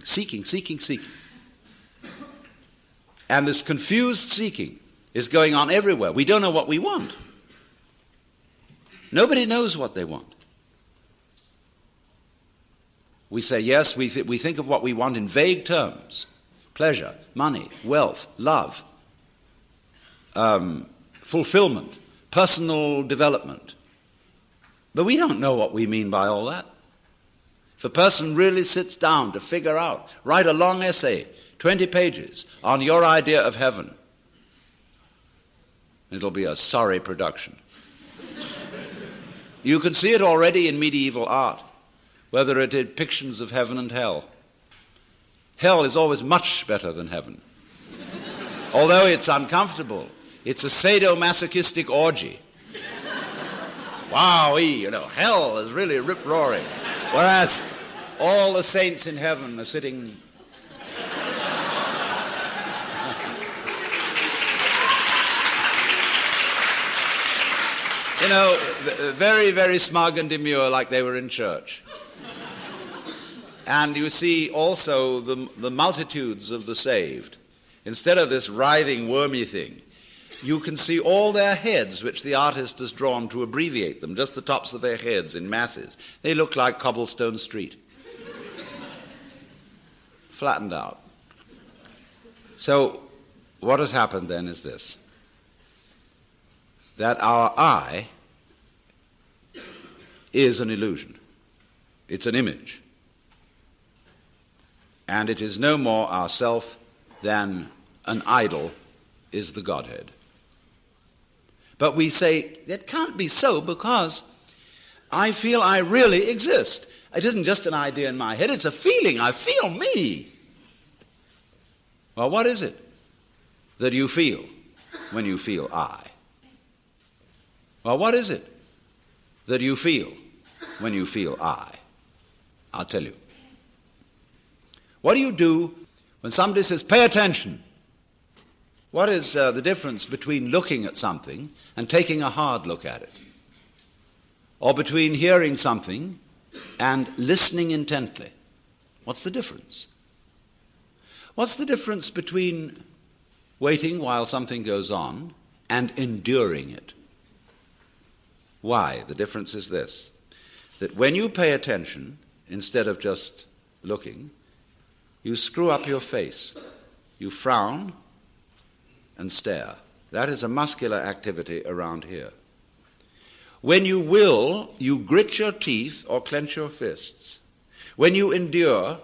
seeking, seeking, seeking. And this confused seeking is going on everywhere. We don't know what we want. Nobody knows what they want. We say, yes, we think of what we want in vague terms. Pleasure, money, wealth, love, fulfillment, personal development. But we don't know what we mean by all that. If a person really sits down to figure out, write a long essay, 20 pages, on your idea of heaven, it'll be a sorry production. You can see it already in medieval art, whether it is depictions of heaven and hell. Hell is always much better than heaven. Although it's uncomfortable, it's a sadomasochistic orgy. Wowee, hell is really rip-roaring. Whereas all the saints in heaven are sitting... very, very smug and demure, like they were in church. And you see also the multitudes of the saved. Instead of this writhing, wormy thing, you can see all their heads, which the artist has drawn to abbreviate them, just the tops of their heads in masses. They look like cobblestone street. Flattened out. So what has happened then is this, that our I is an illusion. It's an image. And it is no more ourself than an idol is the Godhead. But we say, it can't be so because I feel I really exist. It isn't just an idea in my head, it's a feeling. I feel me. Well, what is it that you feel when you feel I? Well, what is it that you feel when you feel I? I'll tell you. What do you do when somebody says, pay attention? What is the difference between looking at something and taking a hard look at it? Or between hearing something and listening intently? What's the difference? What's the difference between waiting while something goes on and enduring it? Why? The difference is this, that when you pay attention, instead of just looking, you screw up your face. You frown and stare. That is a muscular activity around here. When you will, you grit your teeth or clench your fists. When you endure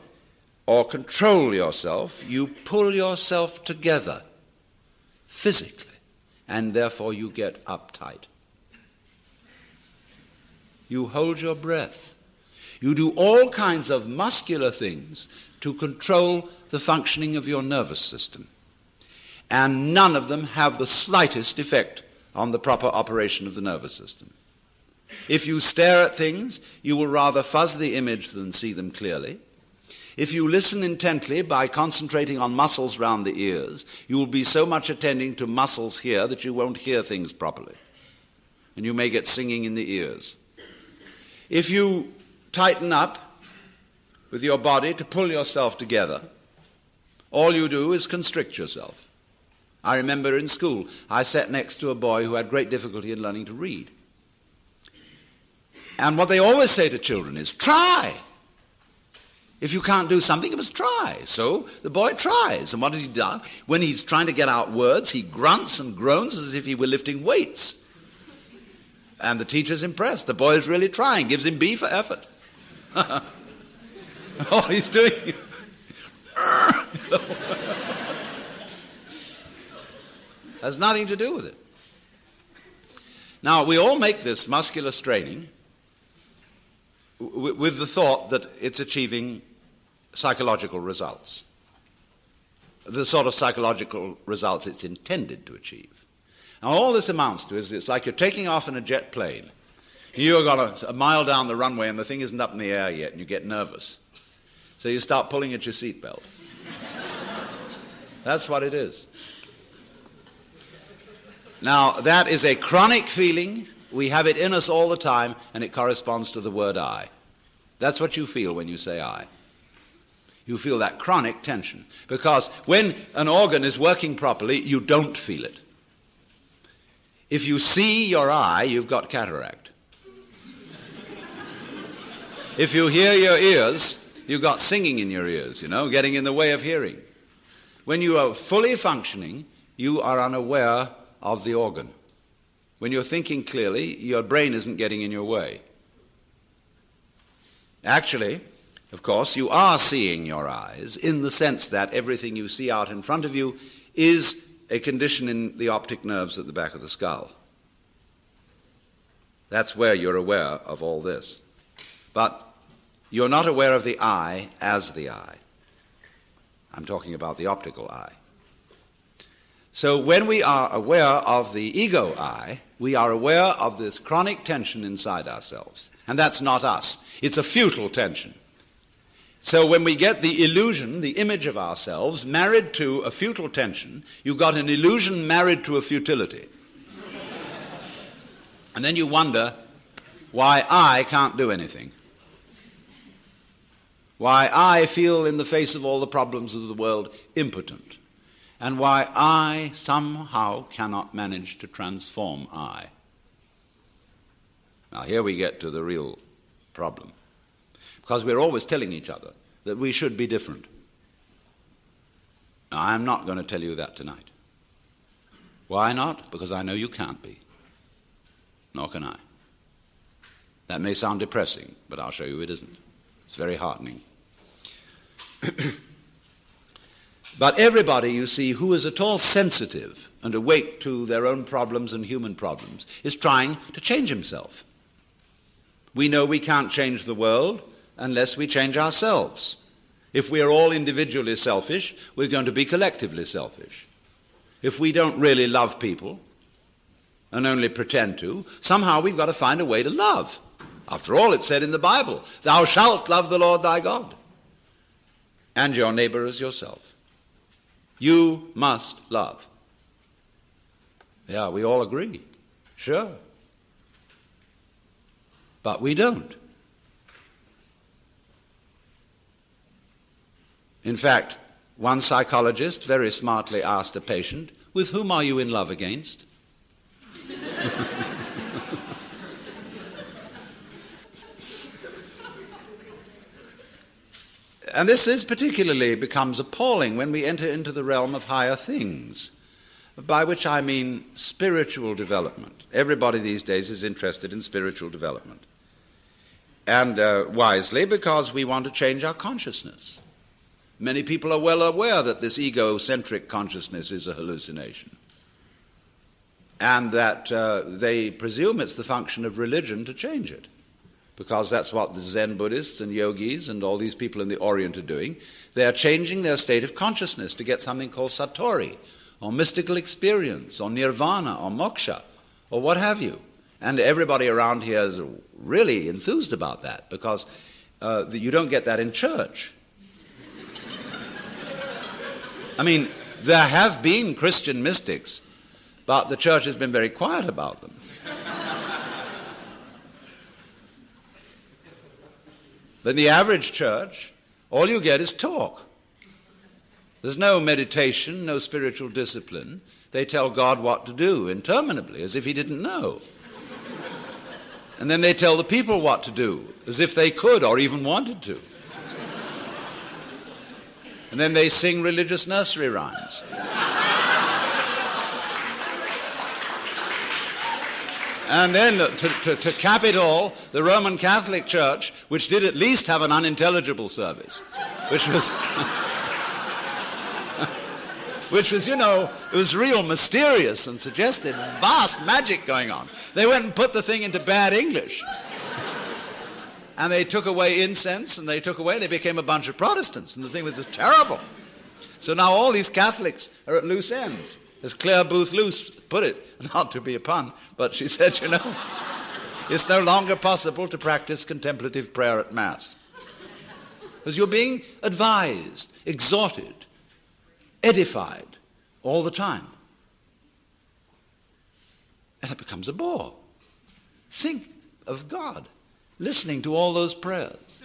or control yourself, you pull yourself together physically, and therefore you get uptight. You hold your breath. You do all kinds of muscular things to control the functioning of your nervous system. And none of them have the slightest effect on the proper operation of the nervous system. If you stare at things, you will rather fuzz the image than see them clearly. If you listen intently by concentrating on muscles round the ears, you will be so much attending to muscles here that you won't hear things properly. And you may get singing in the ears. If you tighten up with your body to pull yourself together, all you do is constrict yourself. I remember in school, I sat next to a boy who had great difficulty in learning to read. And what they always say to children is, try. If you can't do something, you must try. So the boy tries. And what has he done? When he's trying to get out words, he grunts and groans as if he were lifting weights. And the teacher's impressed. The boy is really trying, gives him B for effort. All he's doing... has nothing to do with it. Now, we all make this muscular straining with the thought that it's achieving psychological results, the sort of psychological results it's intended to achieve. Now, all this amounts to is it's like you're taking off in a jet plane. You've got a mile down the runway and the thing isn't up in the air yet, and you get nervous. So you start pulling at your seatbelt. That's what it is. Now, that is a chronic feeling. We have it in us all the time, and it corresponds to the word I. That's what you feel when you say I. You feel that chronic tension. Because when an organ is working properly, you don't feel it. If you see your eye, you've got cataract. If you hear your ears, you've got singing in your ears, getting in the way of hearing. When you are fully functioning, you are unaware of the organ. When you're thinking clearly, your brain isn't getting in your way. Actually, of course, you are seeing your eyes in the sense that everything you see out in front of you is a condition in the optic nerves at the back of the skull. That's where you're aware of all this. But you're not aware of the eye as the eye. I'm talking about the optical eye. So when we are aware of the ego eye, we are aware of this chronic tension inside ourselves. And that's not us. It's a futile tension. So when we get the illusion, the image of ourselves, married to a futile tension, you've got an illusion married to a futility. And then you wonder why I can't do anything. Why I feel in the face of all the problems of the world impotent. And why I somehow cannot manage to transform I. Now here we get to the real problem. Because we're always telling each other that we should be different. Now, I'm not going to tell you that tonight. Why not? Because I know you can't be. Nor can I. That may sound depressing, but I'll show you it isn't. It's very heartening. But everybody, you see, who is at all sensitive and awake to their own problems and human problems is trying to change himself. We know we can't change the world unless we change ourselves. If we are all individually selfish, we're going to be collectively selfish. If we don't really love people and only pretend to, somehow we've got to find a way to love. After all, it's said in the Bible, "Thou shalt love the Lord thy God, and your neighbor as yourself." You must love. Yeah, we all agree. Sure. But we don't. In fact, one psychologist very smartly asked a patient, "With whom are you in love against?" And this particularly becomes appalling when we enter into the realm of higher things, by which I mean spiritual development. Everybody these days is interested in spiritual development. And wisely, because we want to change our consciousness. Many people are well aware that this egocentric consciousness is a hallucination. And that they presume it's the function of religion to change it. Because that's what the Zen Buddhists and yogis and all these people in the Orient are doing. They are changing their state of consciousness to get something called satori, or mystical experience, or nirvana, or moksha, or what have you. And everybody around here is really enthused about that, because you don't get that in church. I mean, there have been Christian mystics, but the church has been very quiet about them. But in the average church, all you get is talk. There's no meditation, no spiritual discipline. They tell God what to do interminably, as if he didn't know. And then they tell the people what to do, as if they could or even wanted to. And then they sing religious nursery rhymes. And then, to cap it all, the Roman Catholic Church, which did at least have an unintelligible service, which was, it was real mysterious and suggested vast magic going on. They went and put the thing into bad English. And they took away incense, and they became a bunch of Protestants, and the thing was just terrible. So now all these Catholics are at loose ends. As Claire Booth Luce put it, not to be a pun, but she said, it's no longer possible to practice contemplative prayer at Mass. Because you're being advised, exhorted, edified all the time. And it becomes a bore. Think of God listening to all those prayers.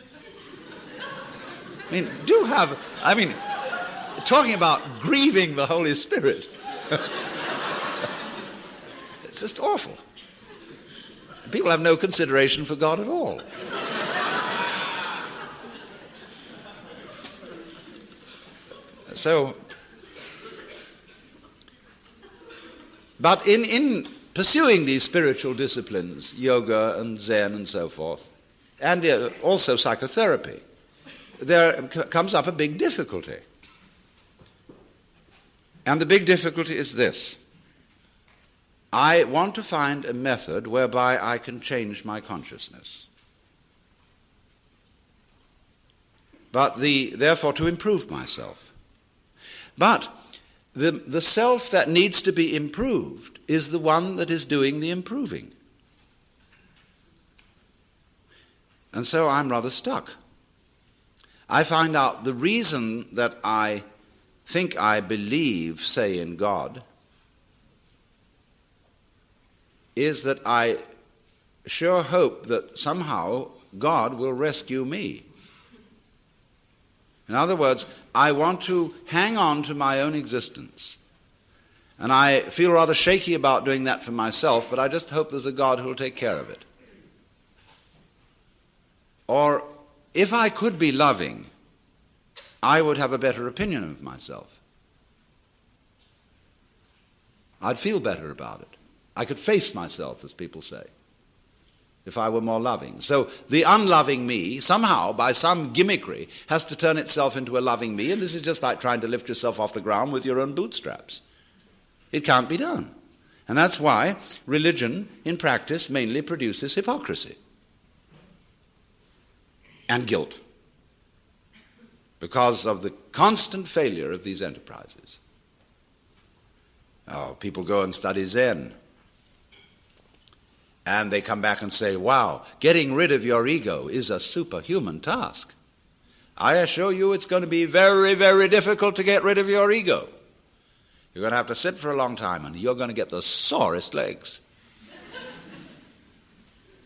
Talking about grieving the Holy Spirit. It's just awful. People have no consideration for God at all. But in pursuing these spiritual disciplines, yoga and Zen and so forth, and also psychotherapy, there comes up a big difficulty. And the big difficulty is this. I want to find a method whereby I can change my consciousness. But therefore to improve myself. But the self that needs to be improved is the one that is doing the improving. And so I'm rather stuck. I find out the reason that I think I believe, say, in God, is that I sure hope that somehow God will rescue me. In other words, I want to hang on to my own existence. And I feel rather shaky about doing that for myself, but I just hope there's a God who will take care of it. Or if I could be loving, I would have a better opinion of myself. I'd feel better about it. I could face myself, as people say, if I were more loving. So the unloving me, somehow, by some gimmickry, has to turn itself into a loving me, and this is just like trying to lift yourself off the ground with your own bootstraps. It can't be done. And that's why religion, in practice, mainly produces hypocrisy and guilt, because of the constant failure of these enterprises. Oh, people go and study Zen, and they come back and say, wow, getting rid of your ego is a superhuman task. I assure you it's going to be very, very difficult to get rid of your ego. You're going to have to sit for a long time, and you're going to get the sorest legs.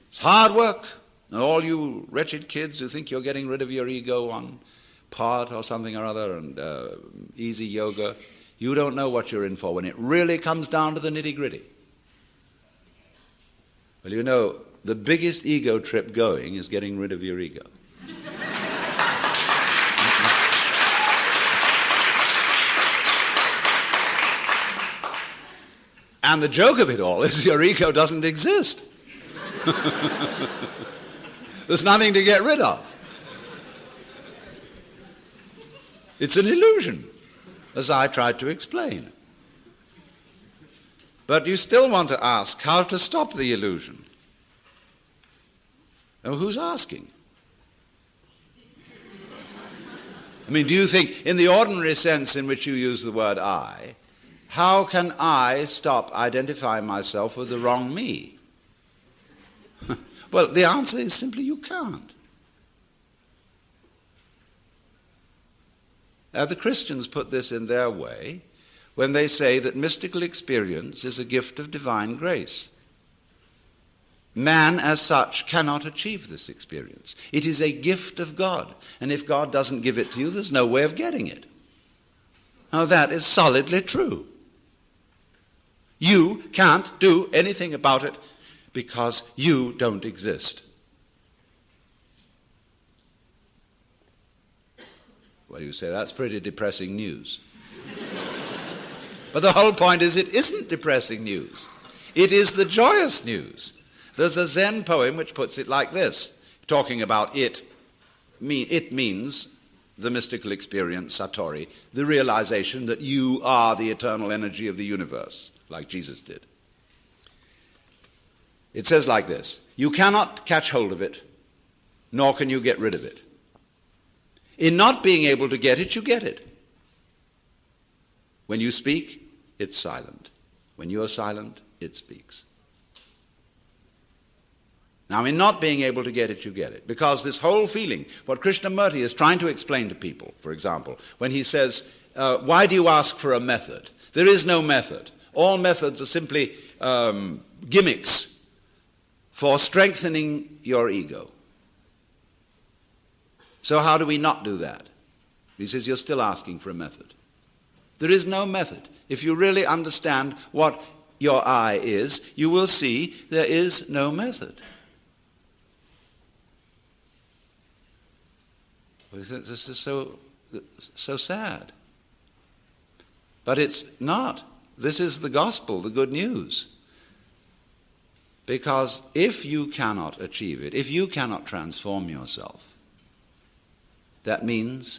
It's hard work. And all you wretched kids who think you're getting rid of your ego on part or something or other and easy yoga, you don't know what you're in for when it really comes down to the nitty-gritty. Well, you know, the biggest ego trip going is getting rid of your ego. And the joke of it all is your ego doesn't exist. There's nothing to get rid of. It's an illusion, as I tried to explain. But you still want to ask how to stop the illusion. Now, who's asking? I mean, do you think, in the ordinary sense in which you use the word I, how can I stop identifying myself with the wrong me? Well, the answer is simply you can't. Now, the Christians put this in their way when they say that mystical experience is a gift of divine grace. Man, as such, cannot achieve this experience. It is a gift of God, and if God doesn't give it to you, there's no way of getting it. Now, that is solidly true. You can't do anything about it because you don't exist. Well, you say, that's pretty depressing news. But the whole point is it isn't depressing news. It is the joyous news. There's a Zen poem which puts it like this, talking about it. It means the mystical experience, Satori, the realization that you are the eternal energy of the universe, like Jesus did. It says like this: you cannot catch hold of it, nor can you get rid of it. In not being able to get it, you get it. When you speak, it's silent. When you are silent, it speaks. Now, in not being able to get it, you get it. Because this whole feeling, what Krishnamurti is trying to explain to people, for example, when he says, why do you ask for a method? There is no method. All methods are simply gimmicks for strengthening your ego. So how do we not do that? He says, you're still asking for a method. There is no method. If you really understand what your I is, you will see there is no method. This is so sad. But it's not. This is the gospel, the good news. Because if you cannot achieve it, if you cannot transform yourself, that means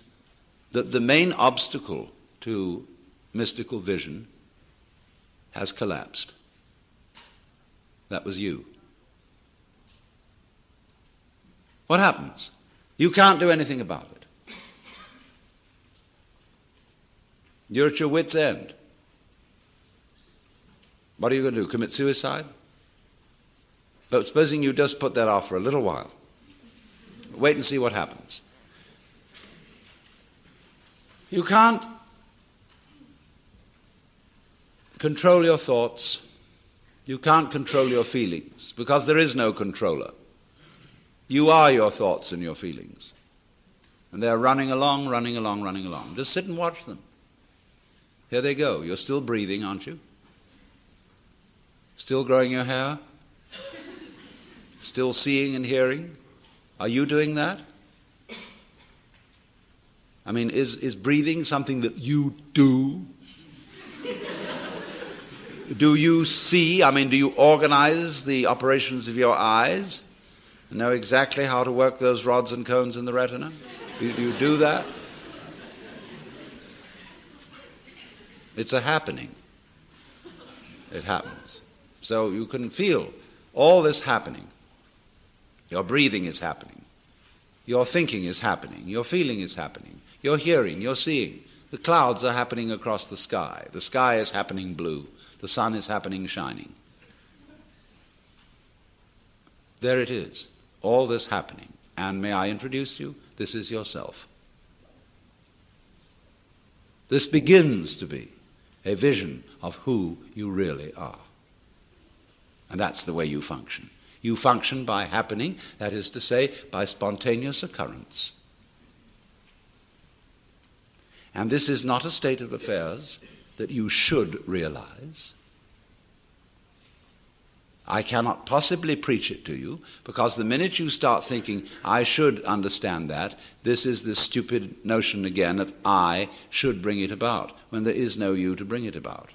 that the main obstacle to mystical vision has collapsed. That was you. What happens? You can't do anything about it. You're at your wit's end. What are you going to do? Commit suicide? But supposing you just put that off for a little while. Wait and see what happens. You can't control your thoughts. You can't control your feelings because there is no controller. You are your thoughts and your feelings. And they're running along, running along, running along. Just sit and watch them. Here they go. You're still breathing, aren't you? Still growing your hair? Still seeing and hearing? Are you doing that? I mean, is breathing something that you do? Do you see? I mean, do you organize the operations of your eyes? Know exactly how to work those rods and cones in the retina? Do you do that? It's a happening. It happens. So you can feel all this happening. Your breathing is happening. Your thinking is happening. Your feeling is happening. Your hearing, your seeing. The clouds are happening across the sky. The sky is happening blue. The sun is happening shining. There it is. All this happening. And may I introduce you? This is yourself. This begins to be a vision of who you really are. And that's the way you function. You function by happening, that is to say, by spontaneous occurrence. And this is not a state of affairs that you should realize. I cannot possibly preach it to you, because the minute you start thinking, I should understand that, this is this stupid notion again that I should bring it about, when there is no you to bring it about.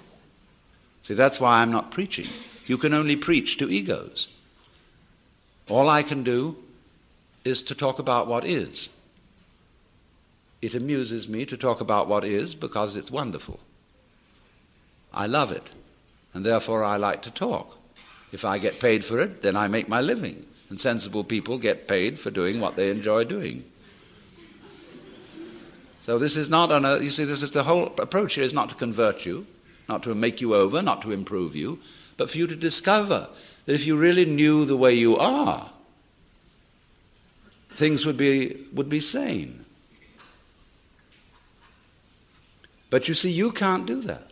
See, that's why I'm not preaching. You can only preach to egos. All I can do is to talk about what is. It amuses me to talk about what is because it's wonderful. I love it, and therefore I like to talk. If I get paid for it, then I make my living. And sensible people get paid for doing what they enjoy doing. So this is not you see, this is the whole approach here is not to convert you, not to make you over, not to improve you, but for you to discover that if you really knew the way you are, things would be sane. But you see, you can't do that.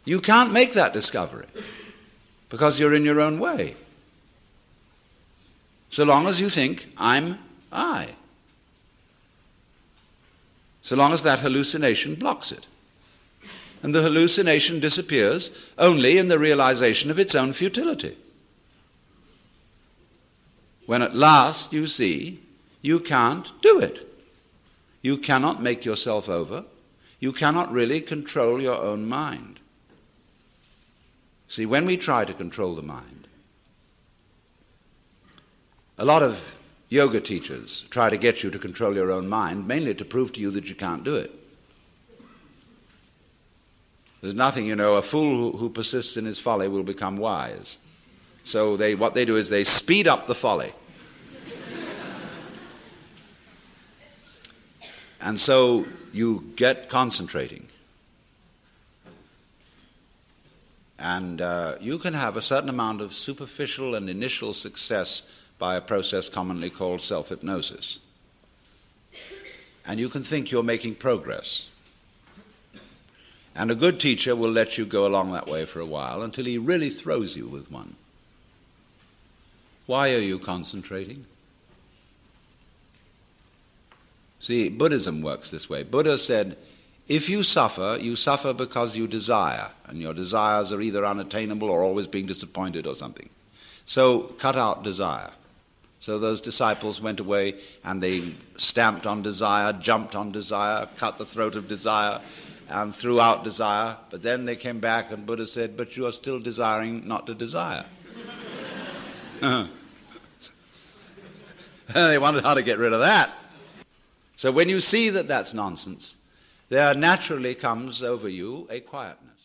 You can't make that discovery because you're in your own way. So long as you think, I'm I. So long as that hallucination blocks it. And the hallucination disappears only in the realization of its own futility. When at last you see you can't do it. You cannot make yourself over. You cannot really control your own mind. See, when we try to control the mind, a lot of yoga teachers try to get you to control your own mind, mainly to prove to you that you can't do it. There's nothing, a fool who persists in his folly will become wise. So what they do is they speed up the folly. And so you get concentrating. And you can have a certain amount of superficial and initial success by a process commonly called self-hypnosis. And you can think you're making progress. And a good teacher will let you go along that way for a while until he really throws you with one. Why are you concentrating? See, Buddhism works this way. Buddha said, if you suffer because you desire, and your desires are either unattainable or always being disappointed or something. So cut out desire. So those disciples went away and they stamped on desire, jumped on desire, cut the throat of desire, and threw out desire. But then they came back and Buddha said, but you are still desiring not to desire. They wondered how to get rid of that. So when you see that that's nonsense, there naturally comes over you a quietness.